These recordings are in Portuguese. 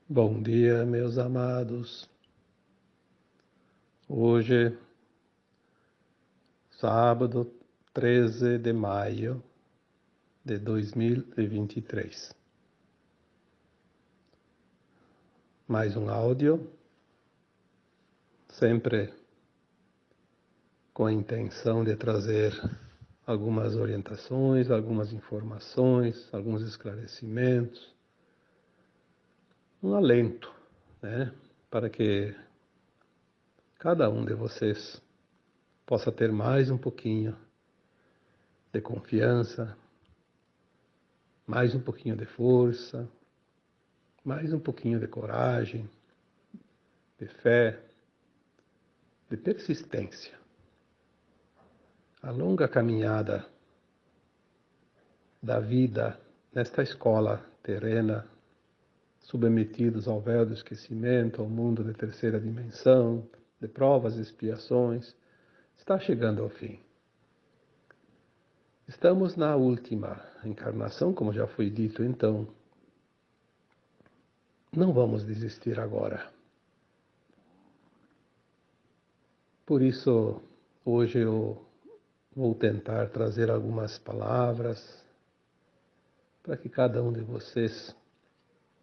Bom dia, meus amados. Hoje, sábado 13 de maio de 2023. Mais um áudio, sempre com a intenção de trazer algumas orientações, algumas informações, alguns esclarecimentos, um alento, né, para que cada um de vocês possa ter mais um pouquinho de confiança, mais um pouquinho de força, mais um pouquinho de coragem, de fé, de persistência. A longa caminhada da vida nesta escola terrena, submetidos ao véu do esquecimento, ao mundo de terceira dimensão, de provas e expiações, está chegando ao fim. Estamos na última encarnação, como já foi dito, então não vamos desistir agora. Por isso, hoje eu vou tentar trazer algumas palavras para que cada um de vocês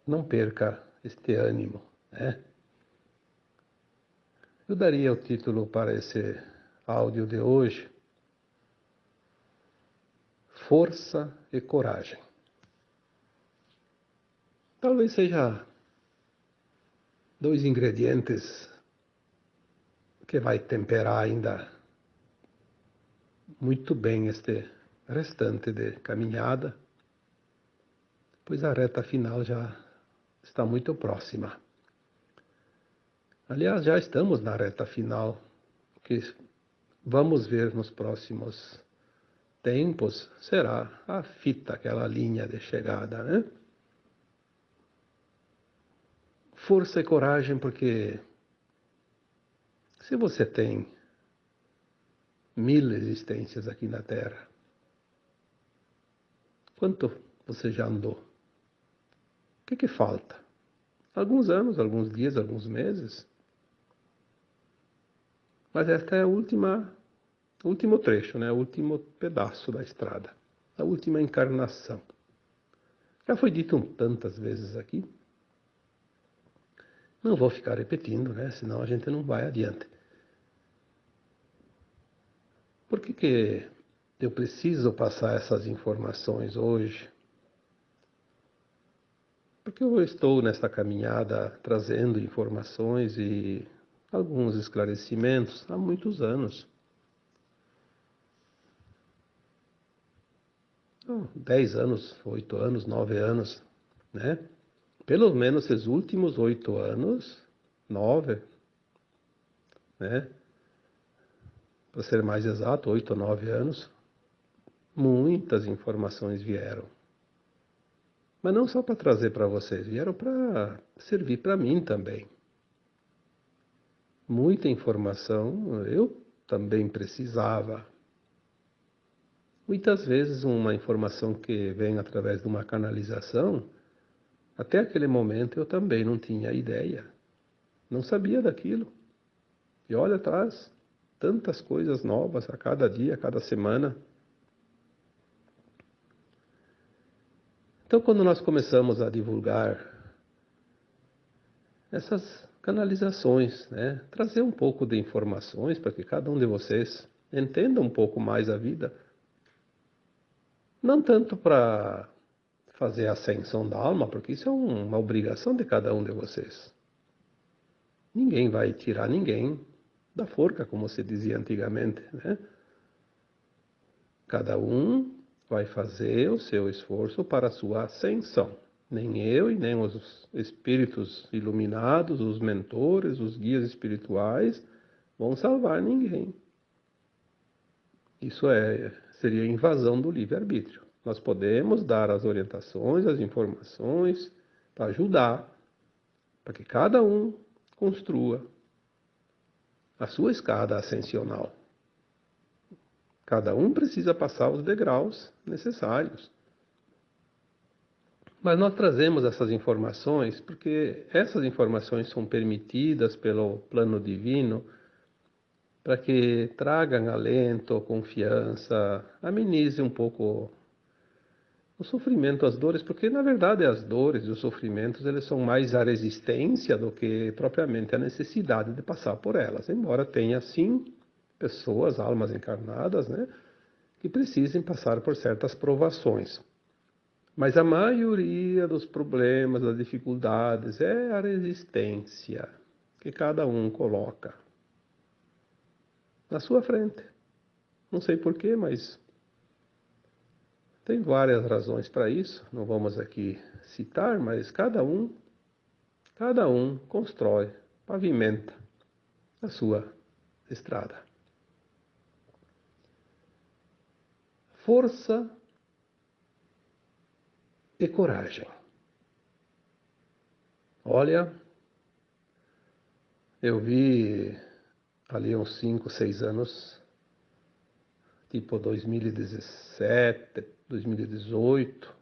não perca este ânimo, né? Eu daria o título para esse áudio de hoje: Força e Coragem. Talvez seja dois ingredientes que vai temperar ainda muito bem este restante de caminhada, pois a reta final já está muito próxima. Aliás, já estamos na reta final, que vamos ver nos próximos tempos será a fita, aquela linha de chegada, né? Força e coragem, porque se você tem 1000 existências aqui na Terra, quanto você já andou? O que falta? Alguns anos, alguns dias, alguns meses? Mas esta é o último trecho, né? O último pedaço da estrada, a última encarnação. Já foi dito tantas vezes aqui, não vou ficar repetindo, né? Senão a gente não vai adiante. Por que eu preciso passar essas informações hoje? Porque eu estou nesta caminhada trazendo informações e alguns esclarecimentos há muitos anos. 10 anos, 8 anos, 9 anos, né? Pelo menos esses últimos 8 anos, 9, né? Para ser mais exato, 8 ou 9 anos, muitas informações vieram. Mas não só para trazer para vocês, vieram para servir para mim também. Muita informação eu também precisava. Muitas vezes uma informação que vem através de uma canalização, até aquele momento eu também não tinha ideia, não sabia daquilo. E olha atrás, tantas coisas novas a cada dia, a cada semana. Então, quando nós começamos a divulgar essas canalizações, né, trazer um pouco de informações para que cada um de vocês entenda um pouco mais a vida, não tanto para fazer a ascensão da alma, porque isso é uma obrigação de cada um de vocês. Ninguém vai tirar ninguém da forca, como se dizia antigamente, né? Cada um vai fazer o seu esforço para a sua ascensão. Nem eu e nem os espíritos iluminados, os mentores, os guias espirituais vão salvar ninguém. Isso seria invasão do livre-arbítrio. Nós podemos dar as orientações, as informações para ajudar, para que cada um construa a sua escada ascensional. Cada um precisa passar os degraus necessários. Mas nós trazemos essas informações porque essas informações são permitidas pelo plano divino para que tragam alento, confiança, amenize um pouco o sofrimento, as dores, porque na verdade as dores e os sofrimentos eles são mais a resistência do que propriamente a necessidade de passar por elas, embora tenha sim pessoas, almas encarnadas, né, que precisem passar por certas provações. Mas a maioria dos problemas, das dificuldades, é a resistência que cada um coloca na sua frente. Não sei porquê, mas tem várias razões para isso. Não vamos aqui citar, mas cada um constrói, pavimenta a sua estrada. Força e coragem. Olha, eu vi ali uns 5, 6 anos, tipo 2017, 2018,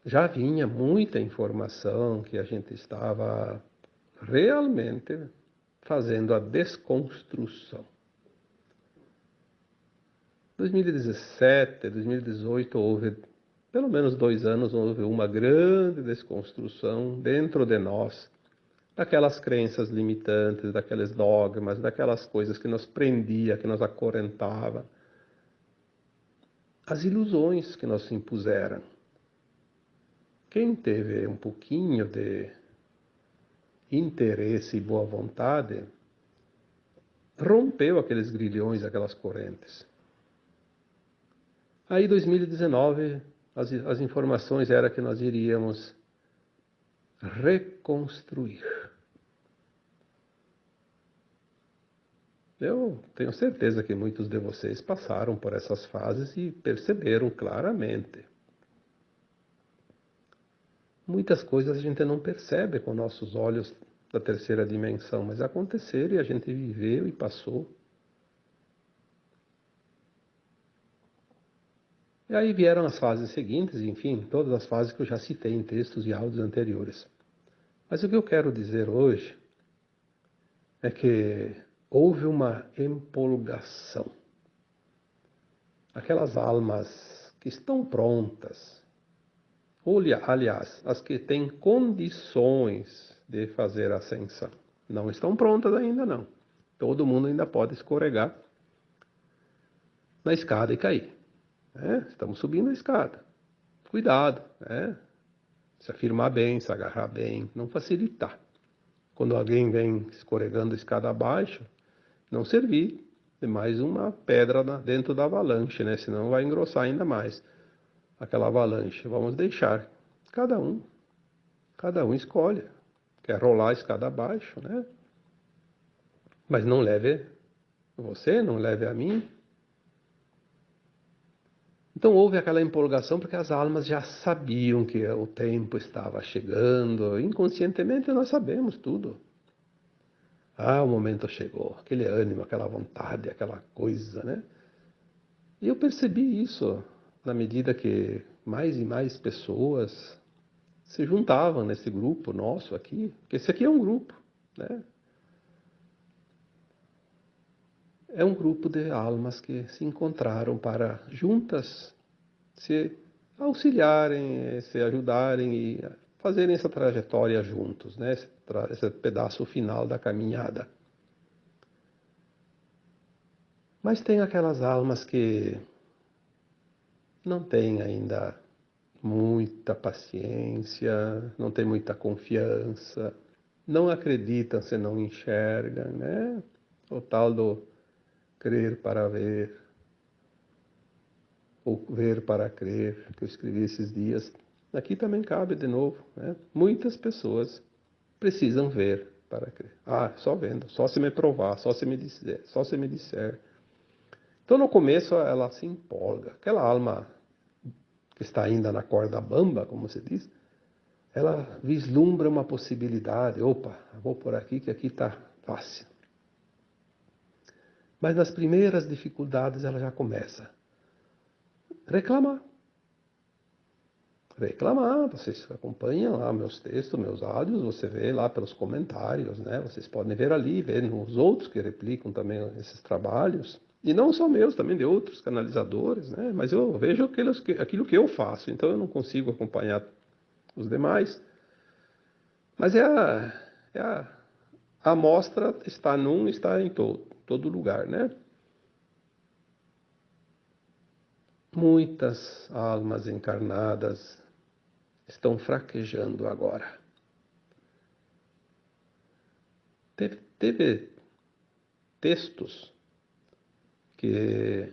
já vinha muita informação que a gente estava realmente fazendo a desconstrução. 2017, 2018 houve, pelo menos 2 anos, houve uma grande desconstrução dentro de nós, daquelas crenças limitantes, daqueles dogmas, daquelas coisas que nos prendia, que nos acorrentava, as ilusões que nos impuseram. Quem teve um pouquinho de interesse e boa vontade, rompeu aqueles grilhões, aquelas correntes. Aí, 2019, as informações eram que nós iríamos reconstruir. Eu tenho certeza que muitos de vocês passaram por essas fases e perceberam claramente. Muitas coisas a gente não percebe com nossos olhos da terceira dimensão, mas aconteceram e a gente viveu e passou. E aí vieram as fases seguintes, enfim, todas as fases que eu já citei em textos e áudios anteriores. Mas o que eu quero dizer hoje é que houve uma empolgação. Aquelas almas que estão prontas, ou aliás, as que têm condições de fazer a ascensão, não estão prontas ainda não. Todo mundo ainda pode escorregar na escada e cair. Estamos subindo a escada. Cuidado, se afirmar bem, se agarrar bem, não facilitar. Quando alguém vem escorregando a escada abaixo, não servir de mais uma pedra dentro da avalanche, né? Senão vai engrossar ainda mais aquela avalanche. Vamos deixar cada um escolhe. Quer rolar a escada abaixo, né? Mas não leve você, não leve a mim. Então houve aquela empolgação porque as almas já sabiam que o tempo estava chegando. Inconscientemente nós sabemos tudo. Ah, o momento chegou, aquele ânimo, aquela vontade, aquela coisa, né? E eu percebi isso na medida que mais e mais pessoas se juntavam nesse grupo nosso aqui, porque esse aqui é um grupo, né? É um grupo de almas que se encontraram para juntas se auxiliarem, se ajudarem e fazerem essa trajetória juntos, né? Esse pedaço final da caminhada. Mas tem aquelas almas que não têm ainda muita paciência, não têm muita confiança, não acreditam se não enxergam, né? O tal do crer para ver, ou ver para crer, que eu escrevi esses dias. Aqui também cabe de novo, né? Muitas pessoas precisam ver para crer. Ah, só vendo, só se me provar, só se me disser, só se me disser. Então no começo ela se empolga. Aquela alma que está ainda na corda bamba, como se diz, ela vislumbra uma possibilidade. Opa, vou por aqui que aqui está fácil. Mas nas primeiras dificuldades ela já começa a reclamar. reclamar, vocês acompanham lá meus textos, meus áudios, você vê lá pelos comentários, né? Vocês podem ver ali, ver nos outros que replicam também esses trabalhos. E não só meus, também de outros canalizadores, né? Mas eu vejo aquilo que eu faço, então eu não consigo acompanhar os demais. Mas a amostra está está em todo lugar, né? Muitas almas encarnadas estão fraquejando agora. Teve textos que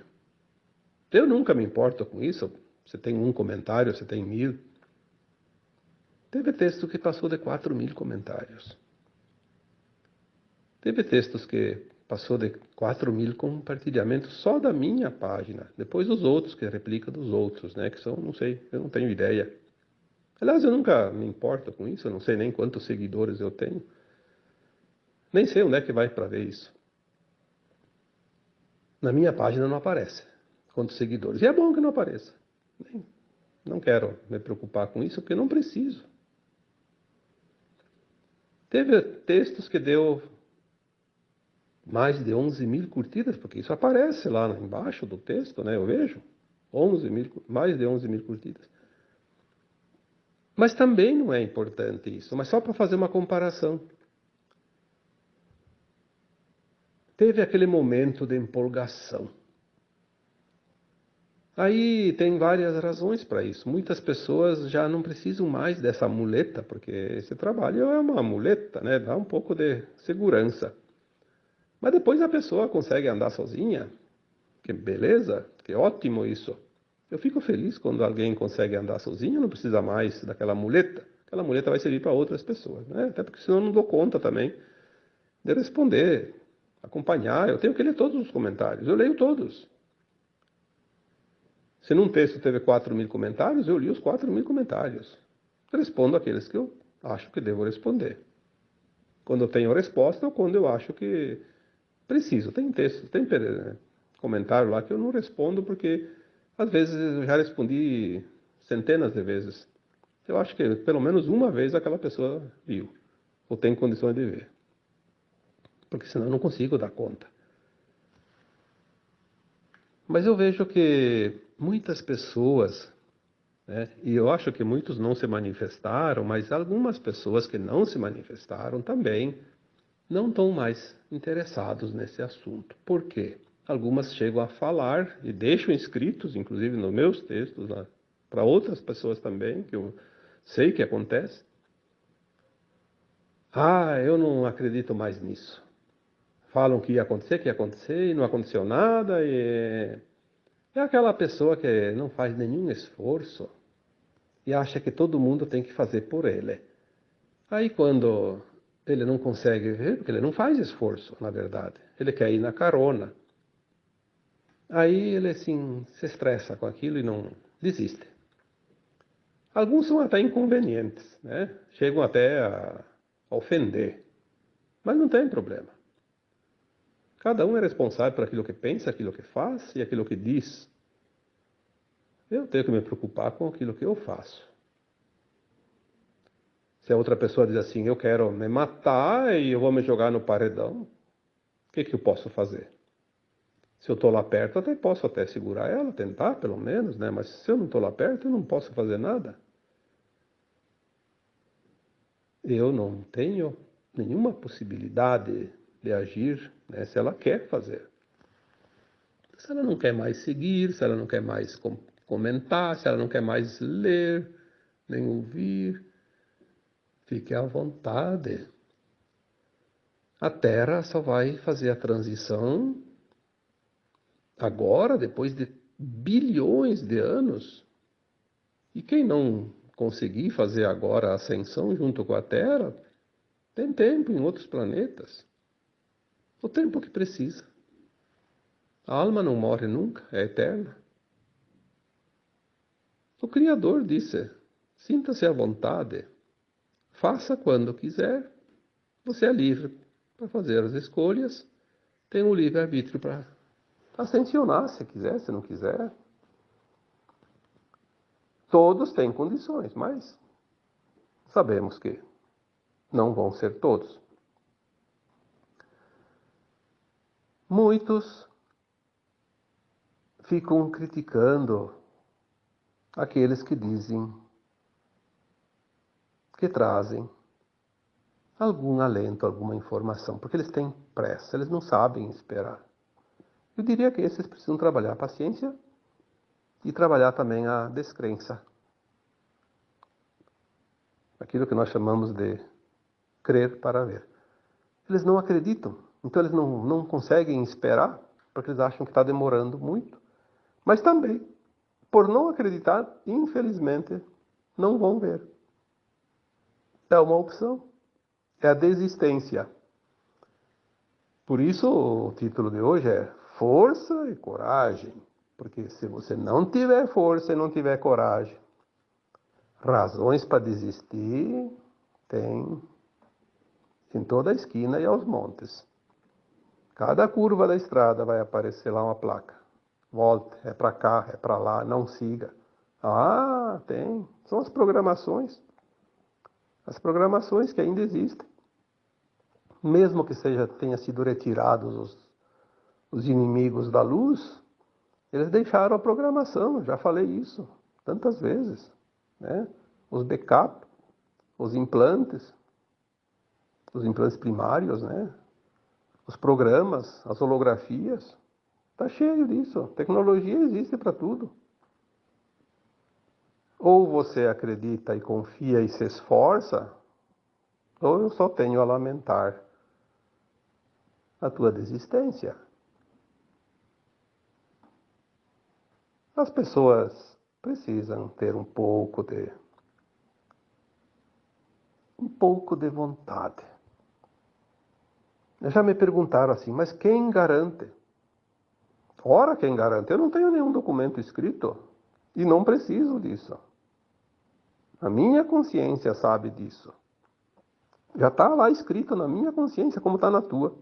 eu nunca me importo com isso. Você tem um comentário, você tem 1000. Teve texto que passou de 4.000 comentários. Teve textos que passou de 4.000 compartilhamentos só da minha página. Depois os outros, que replica dos outros, né? Que são, não sei, eu não tenho ideia. Aliás, eu nunca me importo com isso, eu não sei nem quantos seguidores eu tenho. Nem sei onde é que vai para ver isso. Na minha página não aparece quantos seguidores. E é bom que não apareça. Não quero me preocupar com isso, porque eu não preciso. Teve textos que deu mais de 11.000 curtidas, porque isso aparece lá embaixo do texto, né? Eu vejo. Mais de 11.000 curtidas. Mas também não é importante isso, mas só para fazer uma comparação. Teve aquele momento de empolgação. Aí tem várias razões para isso. Muitas pessoas já não precisam mais dessa muleta, porque esse trabalho é uma muleta, né? Dá um pouco de segurança. Mas depois a pessoa consegue andar sozinha. Que beleza, que ótimo isso. Eu fico feliz quando alguém consegue andar sozinho, não precisa mais daquela muleta. Aquela muleta vai servir para outras pessoas, né? Até porque senão eu não dou conta também de responder, acompanhar. Eu tenho que ler todos os comentários, eu leio todos. Se num texto teve 4.000 comentários, eu li os 4.000 comentários. Respondo aqueles que eu acho que devo responder. Quando eu tenho resposta ou quando eu acho que preciso. Tem texto, tem comentário lá que eu não respondo porque às vezes eu já respondi centenas de vezes. Eu acho que pelo menos uma vez aquela pessoa viu ou tem condições de ver. Porque senão eu não consigo dar conta. Mas eu vejo que muitas pessoas, né, e eu acho que muitos não se manifestaram, mas algumas pessoas que não se manifestaram também não estão mais interessados nesse assunto. Por quê? Algumas chegam a falar e deixam escritos, inclusive nos meus textos, para outras pessoas também, que eu sei que acontece. Ah, eu não acredito mais nisso. Falam que ia acontecer, e não aconteceu nada, e é aquela pessoa que não faz nenhum esforço e acha que todo mundo tem que fazer por ele. Aí quando ele não consegue ver, porque ele não faz esforço, na verdade, ele quer ir na carona. Aí ele assim se estressa com aquilo e não desiste. Alguns são até inconvenientes, né? Chegam até a ofender, mas não tem problema. Cada um é responsável por aquilo que pensa, aquilo que faz e aquilo que diz. Eu tenho que me preocupar com aquilo que eu faço. Se a outra pessoa diz assim, eu quero me matar e eu vou me jogar no paredão, o que eu posso fazer? Se eu estou lá perto, até posso até segurar ela, tentar pelo menos, né? Mas se eu não estou lá perto, eu não posso fazer nada. Eu não tenho nenhuma possibilidade de agir, né, se ela quer fazer. Se ela não quer mais seguir, se ela não quer mais comentar, se ela não quer mais ler, nem ouvir, fique à vontade. A Terra só vai fazer a transição agora, depois de bilhões de anos. E quem não conseguir fazer agora a ascensão junto com a Terra, tem tempo em outros planetas. O tempo que precisa. A alma não morre nunca, é eterna. O Criador disse, sinta-se à vontade, faça quando quiser, você é livre para fazer as escolhas, tem o livre-arbítrio para ascensionar se quiser, se não quiser. Todos têm condições, mas sabemos que não vão ser todos. Muitos ficam criticando aqueles que dizem, que trazem algum alento, alguma informação, porque eles têm pressa, eles não sabem esperar. Eu diria que esses precisam trabalhar a paciência e trabalhar também a descrença. Aquilo que nós chamamos de crer para ver. Eles não acreditam, então eles não conseguem esperar, porque eles acham que está demorando muito. Mas também, por não acreditar, infelizmente, não vão ver. É uma opção. É a desistência. Por isso o título de hoje é Força e Coragem. Porque se você não tiver força e não tiver coragem, razões para desistir tem em toda a esquina e aos montes. Cada curva da estrada vai aparecer lá uma placa. Volte, é para cá, é para lá, não siga. Ah, tem. São as programações. As programações que ainda existem. Mesmo que tenha sido retirados os inimigos da luz, eles deixaram a programação, já falei isso tantas vezes, né? Os backup, os implantes primários, né? Os programas, as holografias, tá cheio disso. Tecnologia existe para tudo. Ou você acredita e confia e se esforça, ou eu só tenho a lamentar a tua desistência. As pessoas precisam ter um pouco de vontade. Já me perguntaram assim, mas quem garante? Ora, quem garante? Eu não tenho nenhum documento escrito e não preciso disso. A minha consciência sabe disso. Já está lá escrito na minha consciência, como está na tua.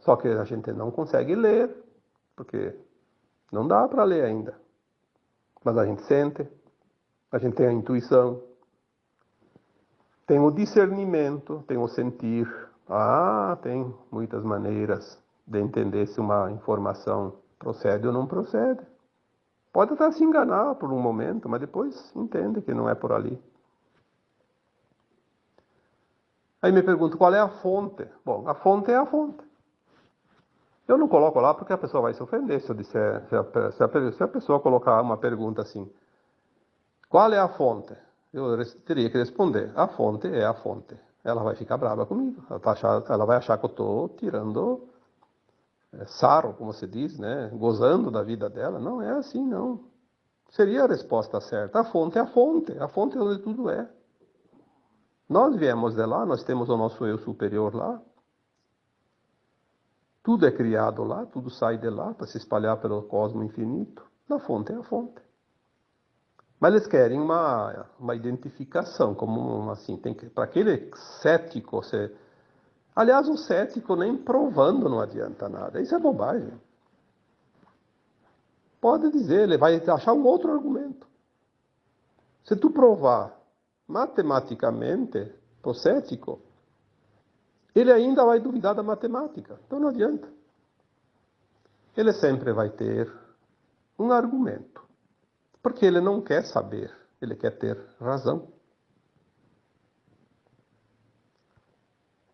Só que a gente não consegue ler, porque não dá para ler ainda. Mas a gente sente, a gente tem a intuição, tem o discernimento, tem o sentir. Ah, tem muitas maneiras de entender se uma informação procede ou não procede. Pode até se enganar por um momento, mas depois entende que não é por ali. Aí me pergunto, qual é a fonte? Bom, a fonte é a fonte. Eu não coloco lá porque a pessoa vai se ofender se eu disser, se a pessoa colocar uma pergunta assim, qual é a fonte? Eu teria que responder, a fonte é a fonte. Ela vai ficar brava comigo, ela vai achar que eu estou tirando sarro, como se diz, né? Gozando da vida dela. Não é assim, não. Seria a resposta certa. A fonte é a fonte é onde tudo é. Nós viemos de lá, nós temos o nosso eu superior lá. Tudo é criado lá, tudo sai de lá para se espalhar pelo cosmos infinito. A fonte é a fonte. Mas eles querem uma identificação, como assim, para aquele cético, aliás, o cético nem provando não adianta nada, isso é bobagem. Pode dizer, ele vai achar um outro argumento. Se tu provar matematicamente pro cético, ele ainda vai duvidar da matemática, então não adianta. Ele sempre vai ter um argumento, porque ele não quer saber, ele quer ter razão.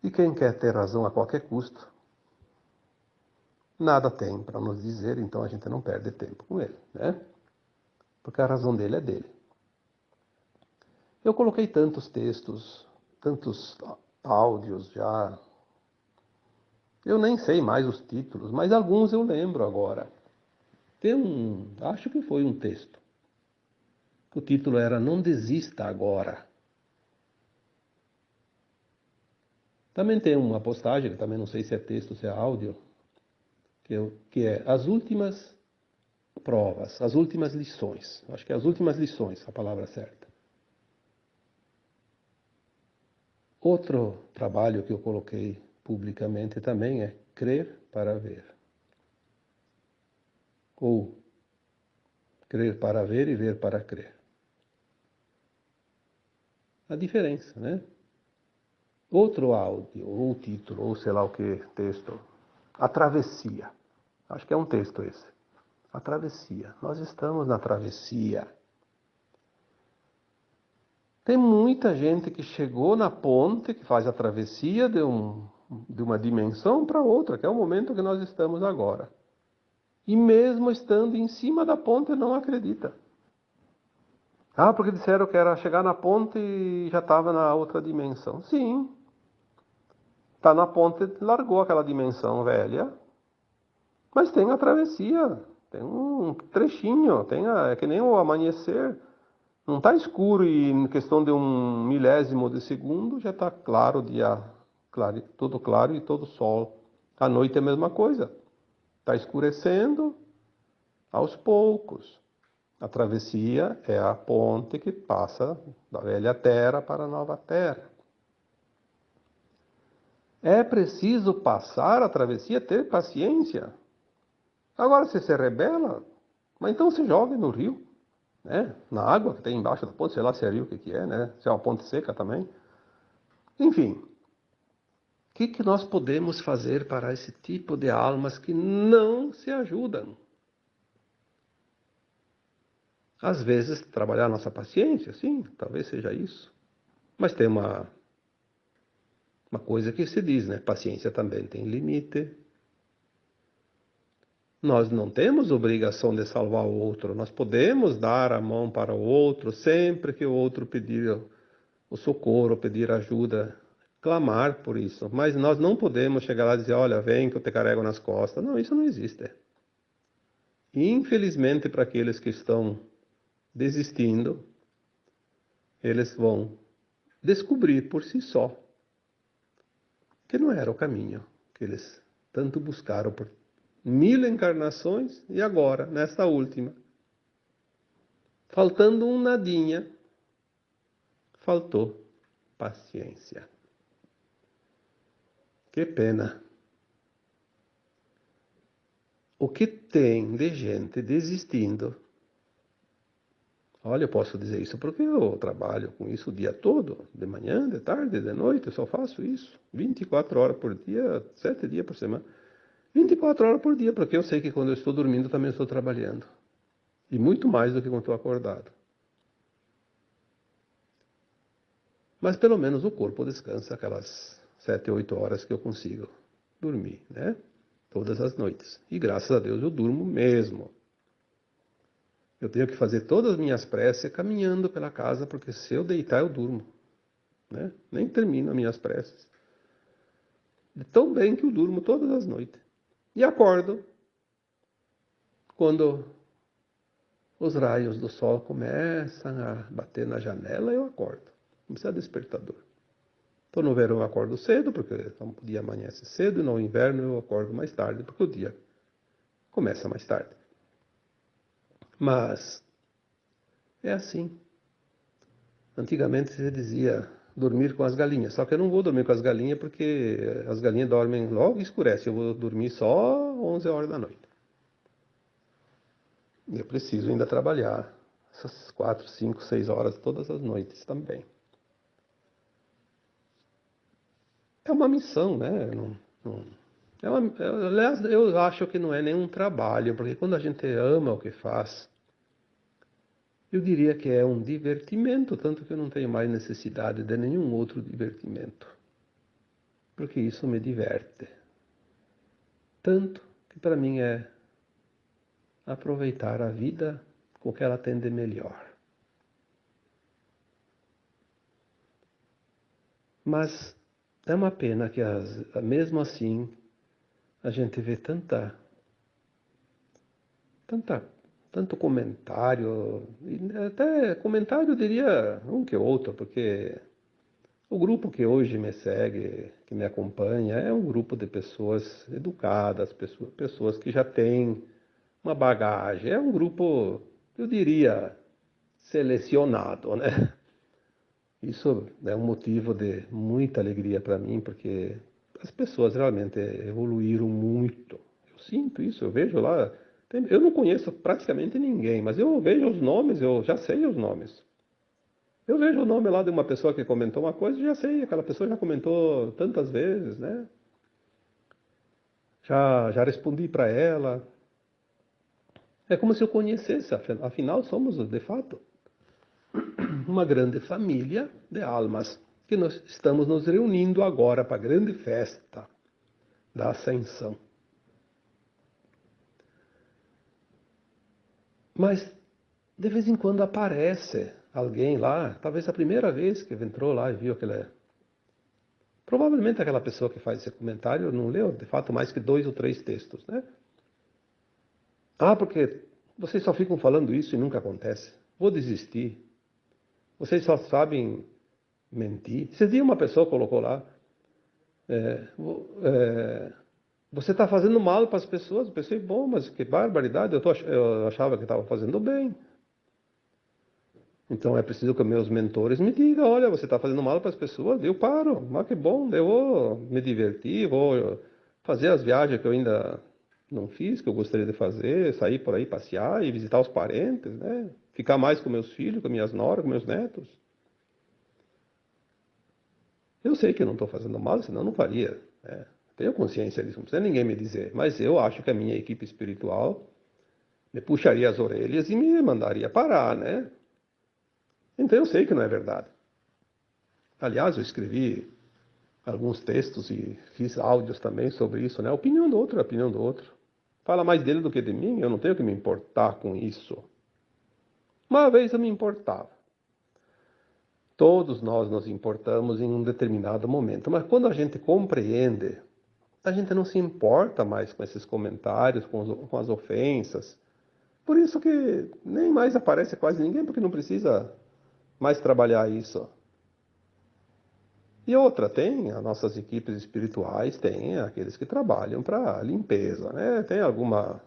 E quem quer ter razão a qualquer custo, nada tem para nos dizer, então a gente não perde tempo com ele, né? Porque a razão dele é dele. Eu coloquei tantos textos, tantos áudios já. Eu nem sei mais os títulos, mas alguns eu lembro agora. Acho que foi um texto. O título era Não Desista Agora. Também tem uma postagem, que também não sei se é texto ou se é áudio, que é As Últimas Provas, As Últimas Lições. Acho que é As Últimas Lições, a palavra certa. Outro trabalho que eu coloquei publicamente também é Crer para Ver. Ou Crer para ver e ver para crer. A diferença, né? Outro áudio, ou título, ou sei lá o que, texto. A travessia. Acho que é um texto esse. A travessia. Nós estamos na travessia. Tem muita gente que chegou na ponte, que faz a travessia de uma dimensão para outra, que é o momento que nós estamos agora. E mesmo estando em cima da ponte, não acredita. Ah, porque disseram que era chegar na ponte e já estava na outra dimensão. Sim, está na ponte, largou aquela dimensão velha, mas tem a travessia, tem um trechinho, é que nem o amanhecer. Não está escuro e em questão de um milésimo de segundo já está claro o dia, claro, todo claro e todo sol. À noite é a mesma coisa. Está escurecendo aos poucos. A travessia é a ponte que passa da velha terra para a nova terra. É preciso passar a travessia, ter paciência. Agora, se você rebela, mas então se jogue no rio, né? Na água que tem embaixo da ponte, sei lá se é rio, o que é, né? Se é uma ponte seca também. Enfim, o que nós podemos fazer para esse tipo de almas que não se ajudam? Às vezes, trabalhar nossa paciência, sim, talvez seja isso. Mas tem uma coisa que se diz, né? Paciência também tem limite. Nós não temos obrigação de salvar o outro. Nós podemos dar a mão para o outro sempre que o outro pedir o socorro, pedir ajuda, clamar por isso. Mas nós não podemos chegar lá e dizer, olha, vem que eu te carrego nas costas. Não, isso não existe. Infelizmente, para aqueles que estão desistindo, eles vão descobrir por si só que não era o caminho que eles tanto buscaram por 1000 encarnações e agora, nesta última, faltando um nadinha, faltou paciência. Que pena. O que tem de gente desistindo? Olha, eu posso dizer isso porque eu trabalho com isso o dia todo, de manhã, de tarde, de noite, eu só faço isso. 24 horas por dia, 7 dias por semana. 24 horas por dia, porque eu sei que quando eu estou dormindo também estou trabalhando. E muito mais do que quando estou acordado. Mas pelo menos o corpo descansa aquelas 7, 8 horas que eu consigo dormir, né? Todas as noites. E graças a Deus eu durmo mesmo. Eu tenho que fazer todas as minhas preces caminhando pela casa, porque se eu deitar eu durmo, né? Nem termino as minhas preces. De tão bem que eu durmo todas as noites. E acordo quando os raios do sol começam a bater na janela, eu acordo. Não precisa de despertador. Então no verão eu acordo cedo, porque o dia amanhece cedo, e no inverno eu acordo mais tarde, porque o dia começa mais tarde. Mas é assim. Antigamente se dizia dormir com as galinhas, só que eu não vou dormir com as galinhas porque as galinhas dormem logo e escurece, eu vou dormir só 11 horas da noite. Eu preciso ainda trabalhar essas 4, 5, 6 horas todas as noites também. É uma missão, né? Aliás, eu acho que não é nenhum trabalho, porque quando a gente ama o que faz, eu diria que é um divertimento, tanto que eu não tenho mais necessidade de nenhum outro divertimento. Porque isso me diverte. Tanto que para mim é aproveitar a vida com o que ela tem de melhor. Mas é uma pena que mesmo assim a gente vê tanto comentário, e até comentário eu diria um que outro, porque o grupo que hoje me segue, que me acompanha, é um grupo de pessoas educadas, pessoas que já têm uma bagagem. É um grupo, eu diria, selecionado, né? Isso é um motivo de muita alegria para mim, porque as pessoas realmente evoluíram muito. Eu sinto isso, eu vejo lá Eu não conheço praticamente ninguém, mas eu vejo os nomes, eu já sei os nomes. Eu vejo o nome lá de uma pessoa que comentou uma coisa e já sei, aquela pessoa já comentou tantas vezes, né? Já respondi para ela. É como se eu conhecesse, afinal somos, de fato, uma grande família de almas que nós estamos nos reunindo agora para a grande festa da Ascensão. Mas de vez em quando aparece alguém lá, talvez a primeira vez que entrou lá e viu aquele. Provavelmente aquela pessoa que faz esse comentário não leu, de fato, mais que 2 ou 3 textos, né? Ah, porque vocês só ficam falando isso e nunca acontece. Vou desistir. Vocês só sabem mentir. Esse dia uma pessoa colocou lá, é, você está fazendo mal para as pessoas. Eu pensei, bom, mas que barbaridade, eu achava que estava fazendo bem. Então é preciso que meus mentores me digam, olha, você está fazendo mal para as pessoas, eu paro, mas que bom, eu vou me divertir, vou fazer as viagens que eu ainda não fiz, que eu gostaria de fazer, sair por aí passear e visitar os parentes, né? Ficar mais com meus filhos, com minhas noras, com meus netos. Eu sei que eu não estou fazendo mal, senão eu não faria, né? Tenho consciência disso, não precisa ninguém me dizer, mas eu acho que a minha equipe espiritual me puxaria as orelhas e me mandaria parar, né? Então eu sei que não é verdade. Aliás, eu escrevi alguns textos e fiz áudios também sobre isso, né? A opinião do outro é a opinião do outro. Fala mais dele do que de mim, eu não tenho que me importar com isso. Uma vez eu me importava. Todos nós nos importamos em um determinado momento, mas quando a gente compreende, a gente não se importa mais com esses comentários, com as ofensas. Por isso que nem mais aparece quase ninguém, porque não precisa mais trabalhar isso. E outra, tem as nossas equipes espirituais, tem aqueles que trabalham para limpeza, né? Tem alguma,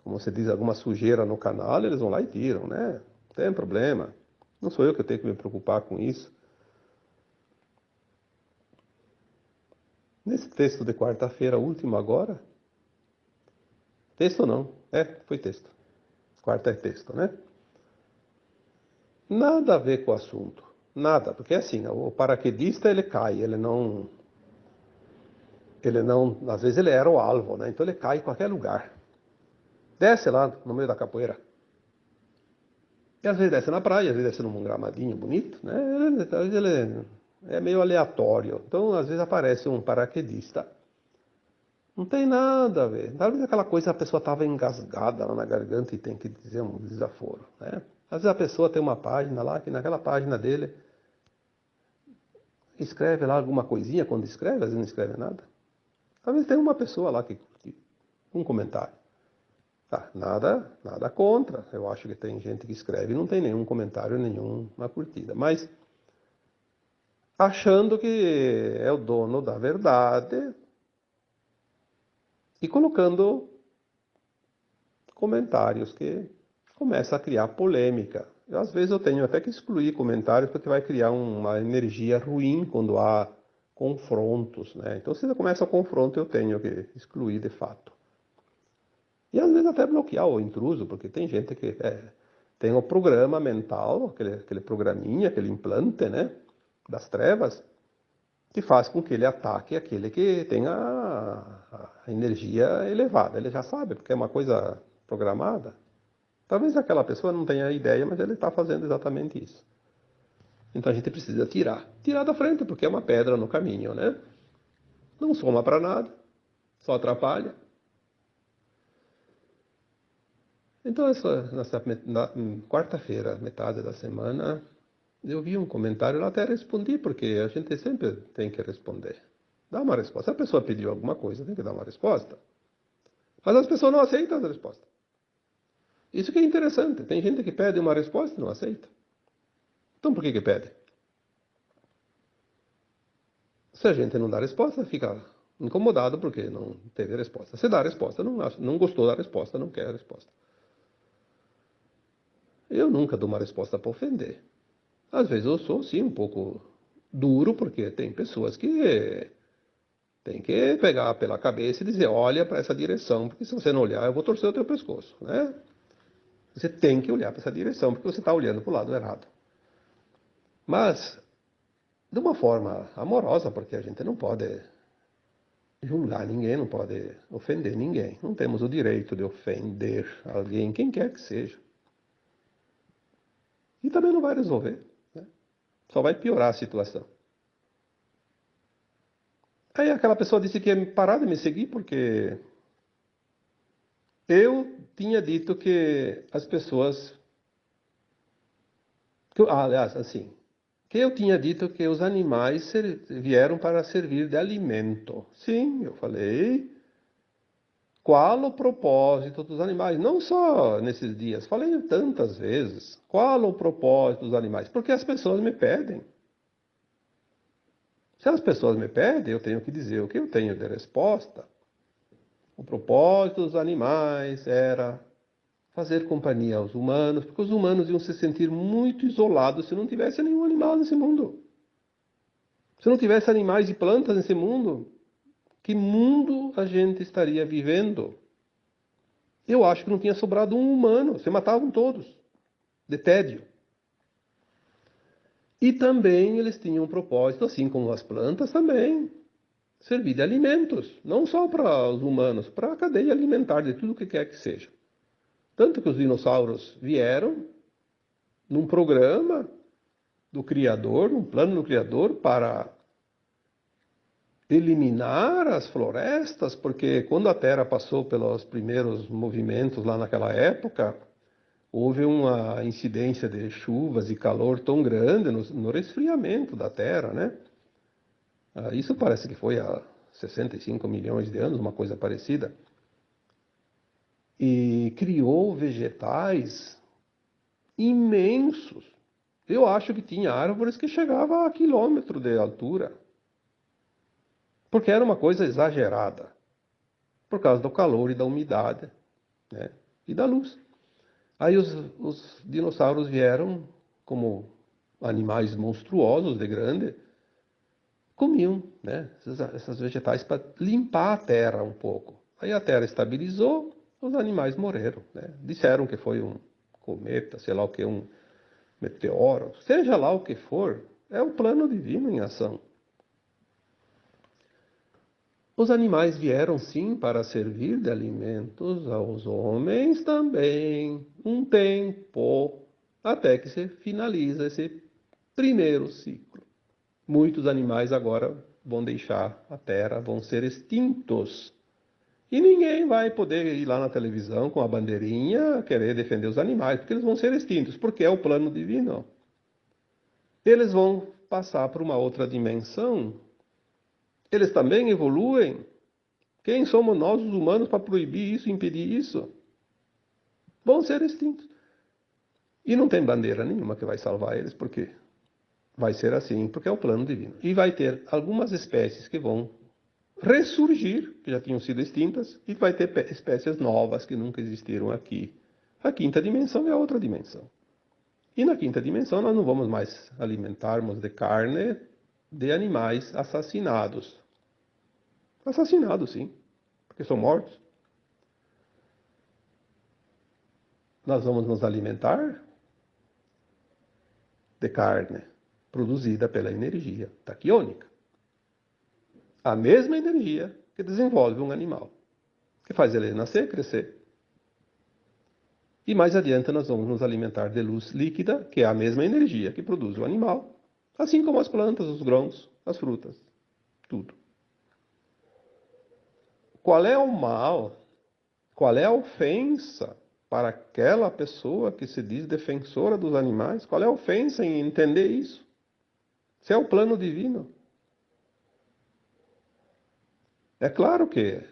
como você diz, alguma sujeira no canal, eles vão lá e tiram, né? Não tem problema. Não sou eu que tenho que me preocupar com isso. Nesse texto de quarta-feira, último agora, texto não, foi texto. Quarta é texto, né? Nada a ver com o assunto. Nada, porque assim, o paraquedista ele cai, às vezes ele era o alvo, né? Então ele cai em qualquer lugar. Desce lá no meio da capoeira. E às vezes desce na praia, às vezes desce num gramadinho bonito, né? Às vezes ele é meio aleatório. Então, às vezes aparece um paraquedista. Não tem nada a ver. Talvez aquela coisa a pessoa estava engasgada lá na garganta e tem que dizer um desaforo, né? Às vezes a pessoa tem uma página lá, que naquela página dele escreve lá alguma coisinha quando escreve, às vezes não escreve nada. Às vezes tem uma pessoa lá que curte um comentário. Tá, nada contra. Eu acho que tem gente que escreve e não tem nenhum comentário, nenhuma curtida. Mas achando que é o dono da verdade e colocando comentários que começam a criar polêmica. Às vezes eu tenho até que excluir comentários porque vai criar uma energia ruim quando há confrontos, né? Então se começa o confronto eu tenho que excluir de fato. E às vezes até bloquear o intruso, porque tem gente que tem o programa mental, aquele programinha, aquele implante, né, das trevas, que faz com que ele ataque aquele que tem a energia elevada. Ele já sabe, porque é uma coisa programada. Talvez aquela pessoa não tenha ideia, mas ele está fazendo exatamente isso. Então a gente precisa tirar. Tirar da frente, porque é uma pedra no caminho, né? Não soma para nada, só atrapalha. Então, na quarta-feira, metade da semana, eu vi um comentário, eu até respondi, porque a gente sempre tem que responder. Dá uma resposta. Se a pessoa pediu alguma coisa, tem que dar uma resposta. Mas as pessoas não aceitam as respostas. Isso que é interessante. Tem gente que pede uma resposta e não aceita. Então, por que pede? Se a gente não dá resposta, fica incomodado porque não teve resposta. Se dá a resposta, não gostou da resposta, não quer a resposta. Eu nunca dou uma resposta para ofender. Às vezes eu sou, sim, um pouco duro, porque tem pessoas que Tem que pegar pela cabeça e dizer, olha para essa direção, porque se você não olhar, eu vou torcer o teu pescoço, né? Você tem que olhar para essa direção, porque você está olhando para o lado errado. Mas, de uma forma amorosa, porque a gente não pode julgar ninguém, não pode ofender ninguém. Não temos o direito de ofender alguém, quem quer que seja. E também não vai resolver, né? Só vai piorar a situação. Aí aquela pessoa disse que ia parar de me seguir porque eu tinha dito que as pessoas... aliás, assim, que eu tinha dito que os animais vieram para servir de alimento. Sim, eu falei. Qual o propósito dos animais? Não só nesses dias, falei tantas vezes. Qual o propósito dos animais? Porque as pessoas me pedem. Se as pessoas me pedem, eu tenho que dizer o que eu tenho de resposta. O propósito dos animais era fazer companhia aos humanos, porque os humanos iam se sentir muito isolados se não tivesse nenhum animal nesse mundo. Se não tivesse animais e plantas nesse mundo, que mundo a gente estaria vivendo? Eu acho que não tinha sobrado um humano, se matavam todos, de tédio. E também eles tinham um propósito, assim como as plantas também, servir de alimentos, não só para os humanos, para a cadeia alimentar de tudo o que quer que seja. Tanto que os dinossauros vieram num programa do Criador, num plano do Criador, para eliminar as florestas, porque quando a Terra passou pelos primeiros movimentos lá naquela época, houve uma incidência de chuvas e calor tão grande no resfriamento da Terra, né? Isso parece que foi há 65 milhões de anos, uma coisa parecida. E criou vegetais imensos. Eu acho que tinha árvores que chegavam a quilômetro de altura. Porque era uma coisa exagerada. Por causa do calor e da umidade, né? E da luz. Aí os dinossauros vieram como animais monstruosos de grande, comiam, né, essas vegetais para limpar a terra um pouco. Aí a terra estabilizou, os animais morreram, né? Disseram que foi um cometa, sei lá o que, um meteoro, seja lá o que for, é o plano divino em ação. Os animais vieram sim para servir de alimentos aos homens também, um tempo, até que se finaliza esse primeiro ciclo. Muitos animais agora vão deixar a Terra, vão ser extintos. E ninguém vai poder ir lá na televisão com a bandeirinha querer defender os animais, porque eles vão ser extintos, porque é o plano divino. Eles vão passar para uma outra dimensão. Eles também evoluem. Quem somos nós, os humanos, para proibir isso, impedir isso? Vão ser extintos. E não tem bandeira nenhuma que vai salvar eles, porque vai ser assim, porque é o plano divino. E vai ter algumas espécies que vão ressurgir, que já tinham sido extintas, e vai ter espécies novas que nunca existiram aqui. A quinta dimensão é a outra dimensão. E na quinta dimensão nós não vamos mais alimentarmos de carne de animais assassinados. Assassinados, sim, porque são mortos. Nós vamos nos alimentar de carne produzida pela energia taquiônica. A mesma energia que desenvolve um animal, que faz ele nascer, crescer. E mais adiante nós vamos nos alimentar de luz líquida, que é a mesma energia que produz o animal, assim como as plantas, os grãos, as frutas, tudo. Qual é o mal? Qual é a ofensa para aquela pessoa que se diz defensora dos animais? Qual é a ofensa em entender isso? Se é o plano divino. É claro que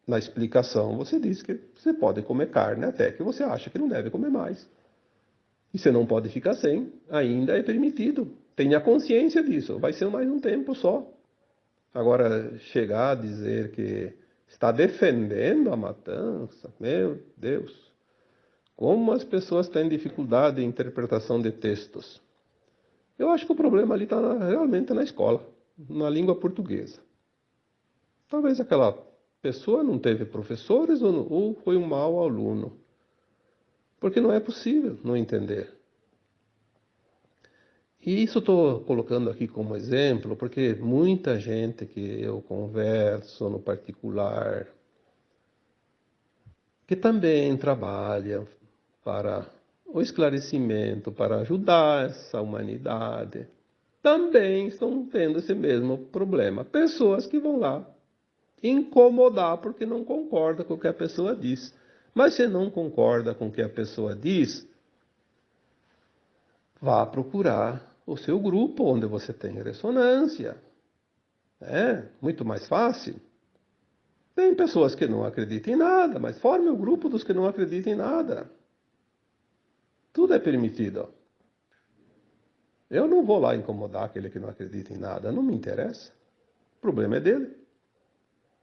na explicação você diz que você pode comer carne até que você acha que não deve comer mais. E você não pode ficar sem, ainda é permitido. Tenha consciência disso, vai ser mais um tempo só. Agora, chegar a dizer que está defendendo a matança, meu Deus, como as pessoas têm dificuldade em interpretação de textos. Eu acho que o problema ali está realmente na escola, na língua portuguesa. Talvez aquela pessoa não teve professores ou foi um mau aluno. Porque não é possível não entender. E isso estou colocando aqui como exemplo, porque muita gente que eu converso no particular, que também trabalha para o esclarecimento, para ajudar essa humanidade, também estão tendo esse mesmo problema. Pessoas que vão lá incomodar porque não concorda com o que a pessoa diz. Mas se não concorda com o que a pessoa diz, vá procurar o seu grupo onde você tem ressonância. É muito mais fácil. Tem pessoas que não acreditam em nada, mas forme o grupo dos que não acreditam em nada. Tudo é permitido. Eu não vou lá incomodar aquele que não acredita em nada, não me interessa. O problema é dele.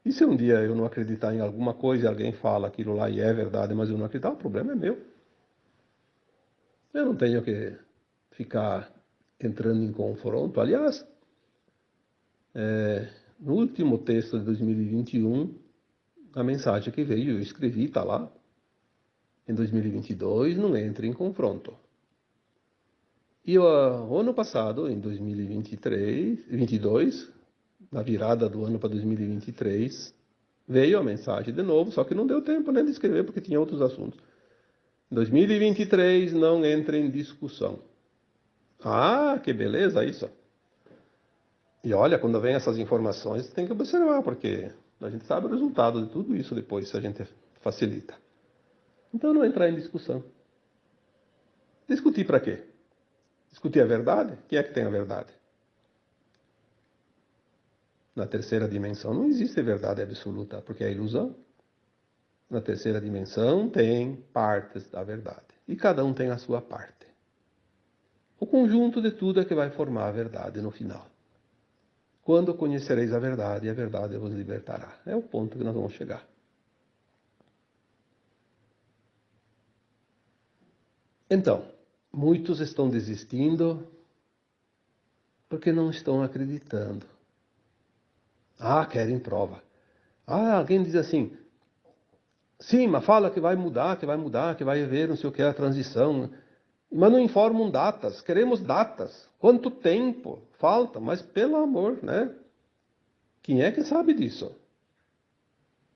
E se um dia eu não acreditar em alguma coisa e alguém fala aquilo lá e é verdade, mas eu não acreditar, o problema é meu. Eu não tenho que ficar entrando em confronto. Aliás, no último texto de 2021, a mensagem que veio, eu escrevi, está lá. Em 2022, não entre em confronto. E o ano passado, em 2022, na virada do ano para 2023, veio a mensagem de novo, só que não deu tempo nem de escrever porque tinha outros assuntos. 2023, não entre em discussão. Ah, que beleza isso. E olha, quando vem essas informações, tem que observar, porque a gente sabe o resultado de tudo isso depois, se a gente facilita. Então, não entrar em discussão. Discutir para quê? Discutir a verdade? Quem é que tem a verdade? Na terceira dimensão não existe verdade absoluta, porque é ilusão. Na terceira dimensão tem partes da verdade. E cada um tem a sua parte. O conjunto de tudo é que vai formar a verdade no final. Quando conhecereis a verdade vos libertará. É o ponto que nós vamos chegar. Então, muitos estão desistindo porque não estão acreditando. Ah, querem prova. Ah, alguém diz assim, sim, mas fala que vai mudar, que vai haver não sei o que, a transição. Mas não informam datas, queremos datas. Quanto tempo falta? Mas pelo amor, né? Quem é que sabe disso?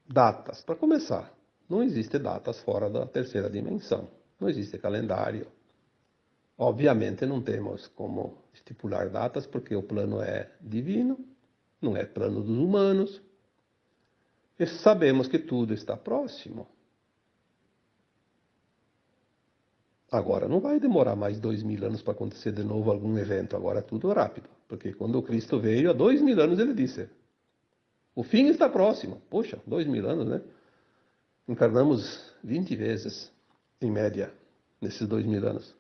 Datas, para começar. Não existe datas fora da terceira dimensão. Não existe calendário. Obviamente não temos como estipular datas, porque o plano é divino, não é plano dos humanos. E sabemos que tudo está próximo. Agora, não vai demorar mais 2000 anos para acontecer de novo algum evento. Agora é tudo rápido. Porque quando o Cristo veio, há 2000 anos ele disse, o fim está próximo. Poxa, 2000 anos, né? Encarnamos 20 vezes, em média, nesses 2000 anos.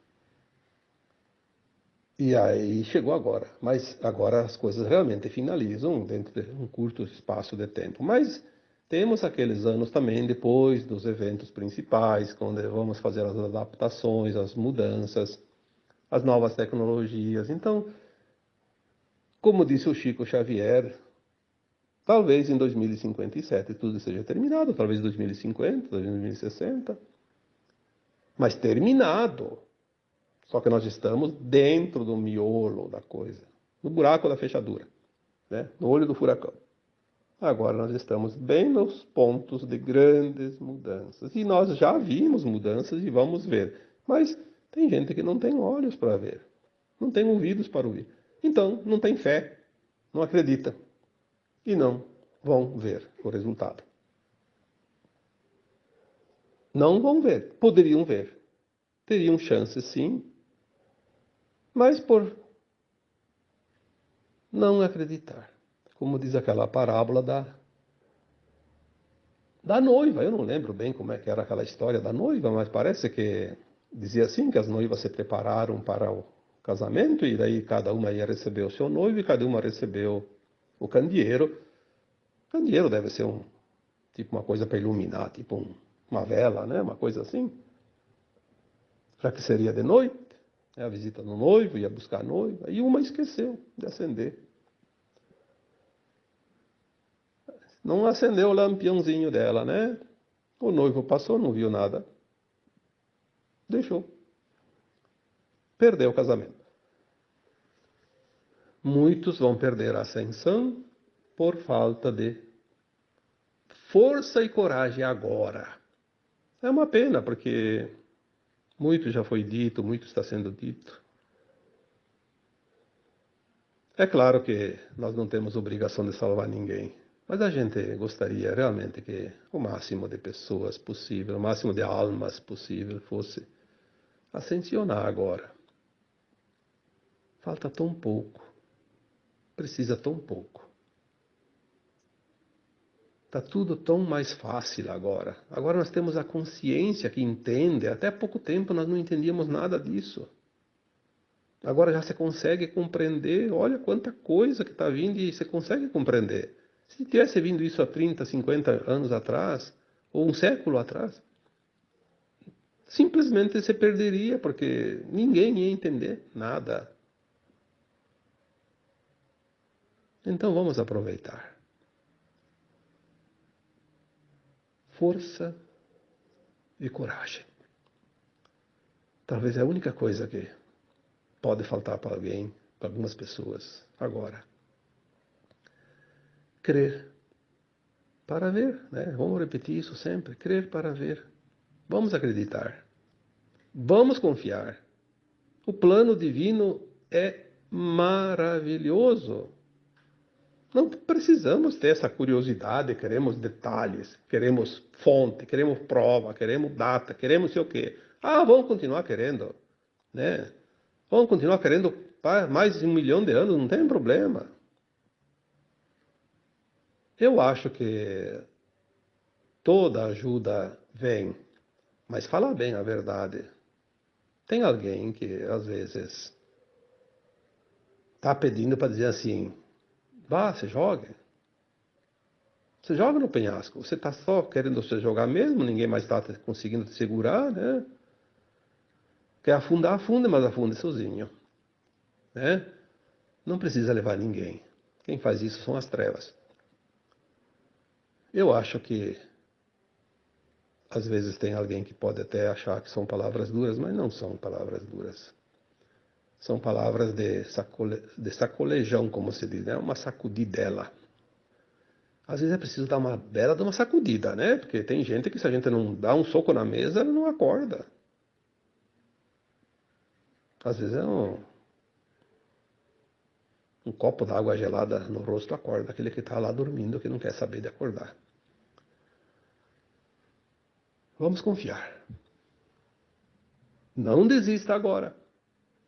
E aí chegou agora. Mas agora as coisas realmente finalizam dentro de um curto espaço de tempo. Mas temos aqueles anos também depois dos eventos principais, quando vamos fazer as adaptações, as mudanças, as novas tecnologias. Então, como disse o Chico Xavier, talvez em 2057 tudo seja terminado, talvez em 2050, talvez em 2060, mas terminado. Só que nós estamos dentro do miolo da coisa, no buraco da fechadura, né? No olho do furacão. Agora nós estamos bem nos pontos de grandes mudanças. E nós já vimos mudanças e vamos ver. Mas tem gente que não tem olhos para ver, não tem ouvidos para ouvir. Então, não tem fé, não acredita. E não vão ver o resultado. Não vão ver. Poderiam ver. Teriam chance, sim, mas por não acreditar. Como diz aquela parábola da noiva. Eu não lembro bem como é que era aquela história da noiva, mas parece que dizia assim, que as noivas se prepararam para o casamento e daí cada uma ia receber o seu noivo e cada uma recebeu o candeeiro. O candeeiro deve ser tipo uma coisa para iluminar, tipo uma vela, né? Uma coisa assim. Já que seria de noite, a visita do noivo, ia buscar a noiva, e uma esqueceu de acender. Não acendeu o lampiãozinho dela, né? O noivo passou, não viu nada. Deixou. Perdeu o casamento. Muitos vão perder a ascensão por falta de força e coragem agora. É uma pena, porque muito já foi dito, muito está sendo dito. É claro que nós não temos obrigação de salvar ninguém, mas a gente gostaria realmente que o máximo de pessoas possível, o máximo de almas possível fosse ascensionar agora. Falta tão pouco, precisa tão pouco. Está tudo tão mais fácil agora. Agora nós temos a consciência que entende. Até há pouco tempo nós não entendíamos nada disso. Agora já se consegue compreender. Olha quanta coisa que está vindo e você consegue compreender. Se tivesse vindo isso há 30, 50 anos atrás, ou um século atrás, simplesmente se perderia, porque ninguém ia entender nada. Então vamos aproveitar. Força e coragem. Talvez é a única coisa que pode faltar para alguém, para algumas pessoas, agora. Crer para ver, né? Vamos repetir isso sempre. Crer para ver. Vamos acreditar. Vamos confiar. O plano divino é maravilhoso. Não precisamos ter essa curiosidade, queremos detalhes, queremos fonte, queremos prova, queremos data, queremos sei o quê. Ah, vamos continuar querendo, né? Vamos continuar querendo mais de 1 milhão de anos, não tem problema. Eu acho que toda ajuda vem, mas falar bem a verdade. Tem alguém que às vezes está pedindo para dizer assim, vá, se jogue. Você joga no penhasco. Você está só querendo se jogar mesmo, ninguém mais está conseguindo te segurar, né? Quer afundar, afunde, mas afunde sozinho, né? Não precisa levar ninguém. Quem faz isso são as trevas. Eu acho que às vezes tem alguém que pode até achar que são palavras duras, mas não são palavras duras. São palavras de sacolejão, como se diz, né? Uma sacudidela. Às vezes é preciso dar uma bela de uma sacudida, né? Porque tem gente que se a gente não dá um soco na mesa, ela não acorda. Às vezes é um copo d'água gelada no rosto acorda aquele que está lá dormindo, que não quer saber de acordar. Vamos confiar. Não desista agora.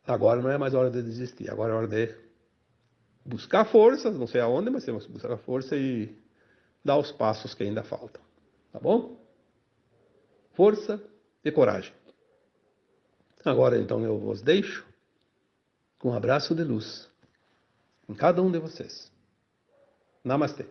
Agora não é mais hora de desistir. Agora é hora de buscar forças, não sei aonde, mas temos que buscar força e dar os passos que ainda faltam. Tá bom? Força e coragem. Agora então eu vos deixo com um abraço de luz em cada um de vocês. Namastê.